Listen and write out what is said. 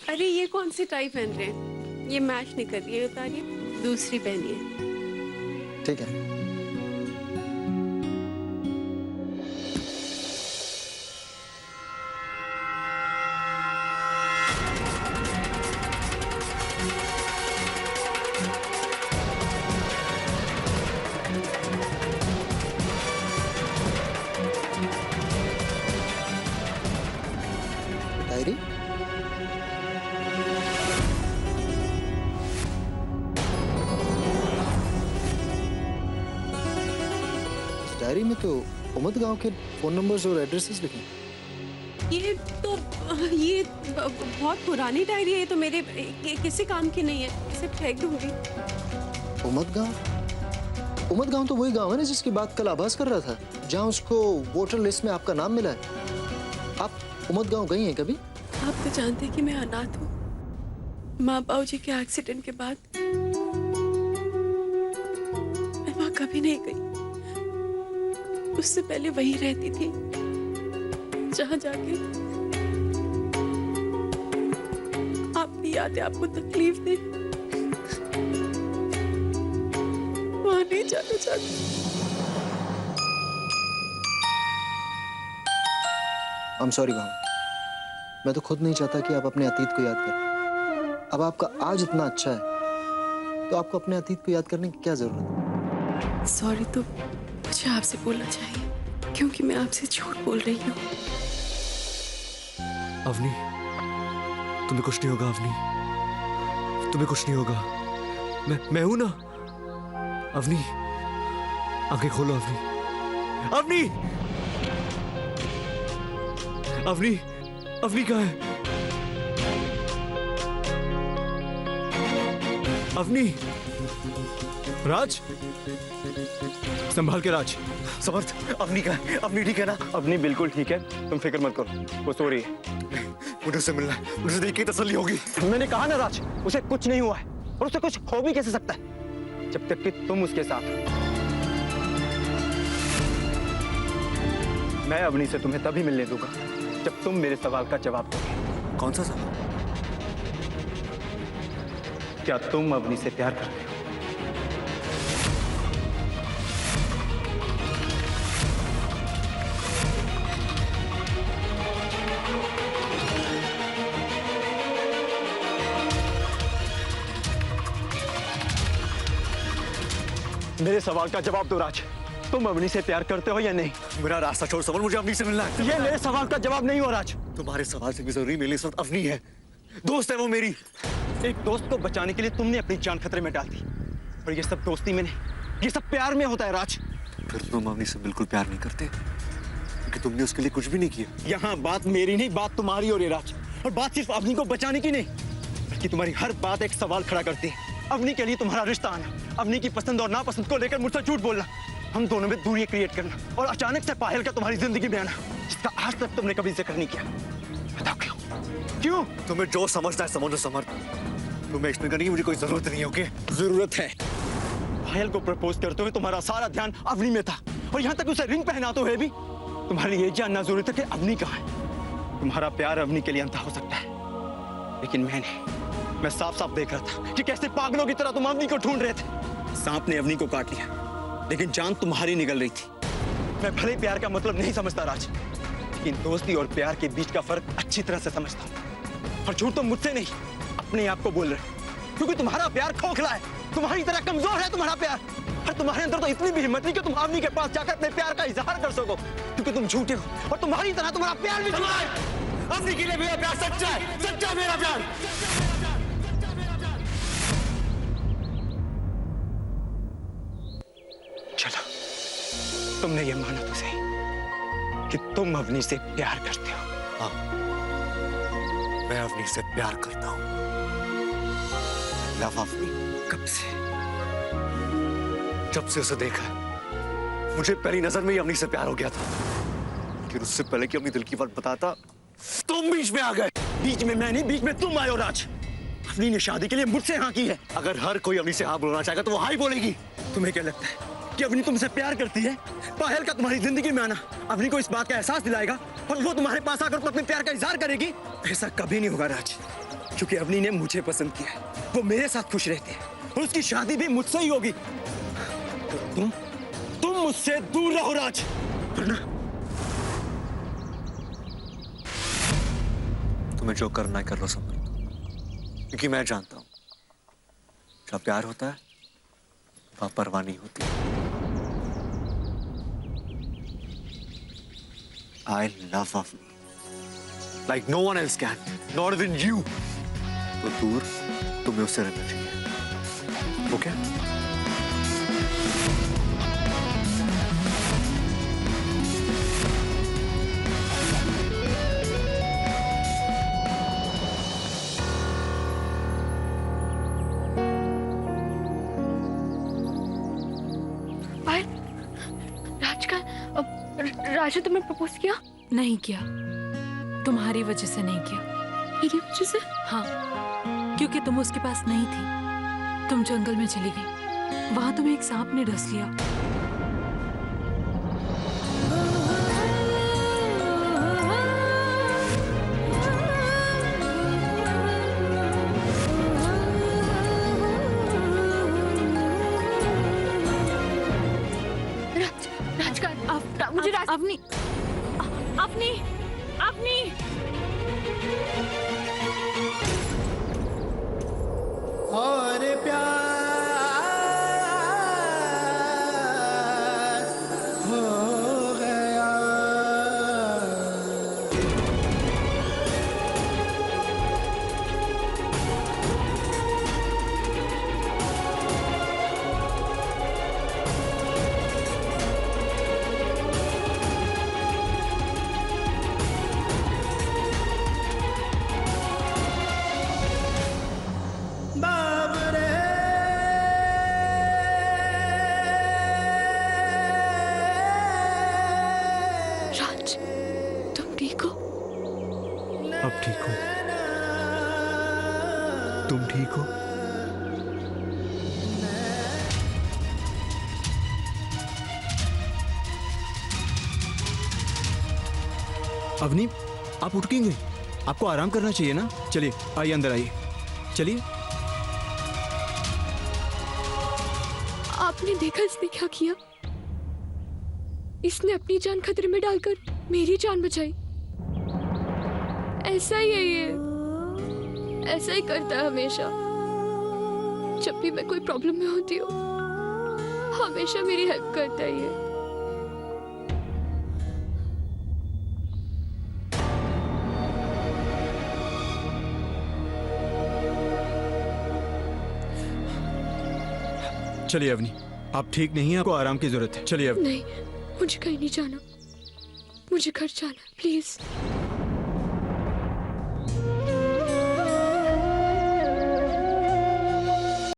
अरे ये कौन सी टाई पहन रहे हैं? ये मैच नहीं कर रही है, उतारिए, दूसरी पहनिए। ठीक है। डायरी? इस डायरी में तो उमद गांव के फोन नंबर्स और एड्रेसेस लिखे हैं। ये बहुत पुरानी डायरी है, ये तो मेरे किसी काम की नहीं है, इसे फेंक दूंगी। उमद गांव तो वही गांव है ना जिसकी बात कल आभास कर रहा था, जहां उसको वोटर लिस्ट में आपका नाम मिला है। आप उमद गांव गई हैं कभी? आप तो जानते हैं कि मैं अनाथ हूँ। माँ बाबू जी के एक्सीडेंट के बाद मैं वहां कभी नहीं गई। उससे पहले वहीं रहती थी जहां जाके आपकी यादें आपको तकलीफ दे। वहां नहीं जाना चाहती। I'm sorry गांव, मैं तो खुद नहीं चाहता कि आप अपने अतीत को याद करें। अब आपका आज इतना अच्छा है तो आपको अपने अतीत को याद करने की क्या जरूरत है? सॉरी तो मुझे आपसे बोलना चाहिए क्योंकि मैं आपसे झूठ बोल रही हूँ। अवनी, तुम्हें कुछ नहीं होगा अवनी, तुम्हें कुछ नहीं होगा। मैं हूं ना। अवनी, आंखें खोलो अवनी। अवनी, अवनी, अवनी कहाँ है? अवनी, राज, संभाल के राज। समर्थ, अवनी कहाँ है? अवनी ठीक है ना? अवनी बिल्कुल ठीक है, तुम फिक्र मत करो, वो सो रही है। मुझे उससे मिलना है, मुझे देख के तसल्ली होगी। मैंने कहा ना राज, उसे कुछ नहीं हुआ है और उसे कुछ हो भी कैसे सकता है जब तक कि तुम उसके साथ हो। मैं अवनी से तुम्हें तभी मिलने दूंगा जब तुम मेरे सवाल का जवाब दोगे। कौन सा सवाल? क्या तुम अवनी से प्यार करते हो? मेरे सवाल का जवाब दो राज, तुम अवनी से प्यार करते हो या नहीं? मेरा रास्ता छोड़ समर, मुझे अवनी से मिलना है। ये मेरे सवाल का जवाब नहीं हो राज। तुम्हारे सवाल से भी जरूरी मेरे इस वक्त अवनी है। दोस्त है वो मेरी। एक दोस्त को बचाने के लिए तुमने अपनी जान खतरे में डाल दी और ये सब दोस्ती में नहीं, ये सब प्यार में होता है राज। फिर तुम अवनी से बिल्कुल प्यार नहीं करते क्योंकि तुमने उसके लिए कुछ भी नहीं किया। यहाँ बात मेरी नहीं, बात तुम्हारी हो रही है राज। और बात सिर्फ अवनी को बचाने की नहीं बल्कि तुम्हारी हर बात एक सवाल खड़ा करती है। अवनी के लिए तुम्हारा रिश्ता आना, अवनी की पसंद और नापसंद को लेकर मुझसे झूठ बोलना, हम दोनों में दूरी क्रिएट करना और अचानक से पायल का तुम्हारी जिंदगी में आना जिसका आज तक तुमने कभी जिक्र नहीं किया। बताओ क्यों? क्यों? तुम्हें जो समझना है समझो समर, तुम्हें एक्सप्लेन करने की मुझे कोई जरूरत नहीं है। ओके? जरूरत है। पायल को प्रपोज करते हुए तुम्हारा सारा ध्यान अवनी में था और यहाँ तक उसे रिंग पहनाते हुए भी तुम्हारे ये जानना जरूरी था कि अवनी कहाँ है। तुम्हारा प्यार अवनी के लिए अंधा हो सकता है लेकिन मैं साफ साफ देख रहा था कि कैसे पागलों की तरह तुम अवनी को ढूंढ रहे थे। सांप ने अवनी को काट लिया लेकिन जान तुम्हारी निकल रही थी। मैं भले प्यार का मतलब नहीं समझता राज, लेकिन दोस्ती और प्यार के बीच का फर्क अच्छी तरह से समझता हूँ। और झूठ तो मुझसे नहीं, अपने आप को बोल रहे हो क्योंकि तुम्हारा प्यार खोखला है, तुम्हारी तरह कमजोर है तुम्हारा प्यार। और तुम्हारे अंदर तो इतनी भी हिम्मत नहीं कि तुम अवनी के पास जाकर अपने प्यार का इजहार कर सको क्योंकि तुम झूठे हो और तुम्हारी तरह तुम्हारा प्यार भी झूठा है। अवनी के लिए मेरा प्यार सच्चा है, सच्चा मेरा प्यार। चलो, तुमने ये माना तो सही कि तुम अवनी से प्यार करते हो। हाँ, मैं अवनी से प्यार करता हूँ। लव अवनी। कब से? जब से उसे देखा है, मुझे पहली नजर में ही अवनी से प्यार हो गया था। लेकिन उससे पहले कि अपनी दिल की बात बताता, तुम बीच में आ गए। बीच में मैं नहीं, बीच में तुम आए हो राज। अवनी ने शादी के लिए मुझसे हाँ की है। अगर हर कोई अवनी से हाँ बोलना चाहेगा तो वो हाँ ही बोलेगी। तुम्हें क्या लगता है कि अवनी तुमसे प्यार करती है? पायल का तुम्हारी जिंदगी में आना अवनी को इस बात का एहसास दिलाएगा और वो तुम्हारे पास आकर अपने प्यार का इजहार करेगी? ऐसा कभी नहीं होगा राज। क्योंकि अवनी ने मुझे पसंद किया है, वो मेरे साथ खुश रहती है और उसकी शादी भी मुझसे ही होगी। तो तुम मुझसे दूर रहो राज, वरना तुम्हें जो करना है कर लो समर, क्योंकि मैं जानता हूं जब प्यार होता है वहां परवाह नहीं होती। I love Avni like no one else can, not even you. तो दूर तुम्हें उससे रहना चाहिए, ओके? राजू तुमने प्रपोज किया? नहीं किया, तुम्हारी वजह से नहीं किया। मेरी वजह से? हाँ, क्योंकि तुम उसके पास नहीं थी। तुम जंगल में चली गई, वहां तुम्हें एक सांप ने डस लिया। मुझे अवनी, अवनी, अवनी। और प्यार हो गया। अब ठीक हो? तुम ठीक हो? अवनी, आप उठ क्यों गई? आपको आराम करना चाहिए ना। चलिए आइए, अंदर आइए, चलिए। आपने देखा इसने क्या किया? इसने अपनी जान खतरे में डालकर मेरी जान बचाई। ऐसा ही है ये, ऐसा ही करता है हमेशा। जब भी मैं कोई प्रॉब्लम में होती हूँ हमेशा मेरी हेल्प करता है ये। चलिए अवनी, आप ठीक नहीं हैं, आपको आराम की जरूरत है। चलिए अवनी। नहीं, मुझे कहीं नहीं जाना, मुझे घर जाना प्लीज।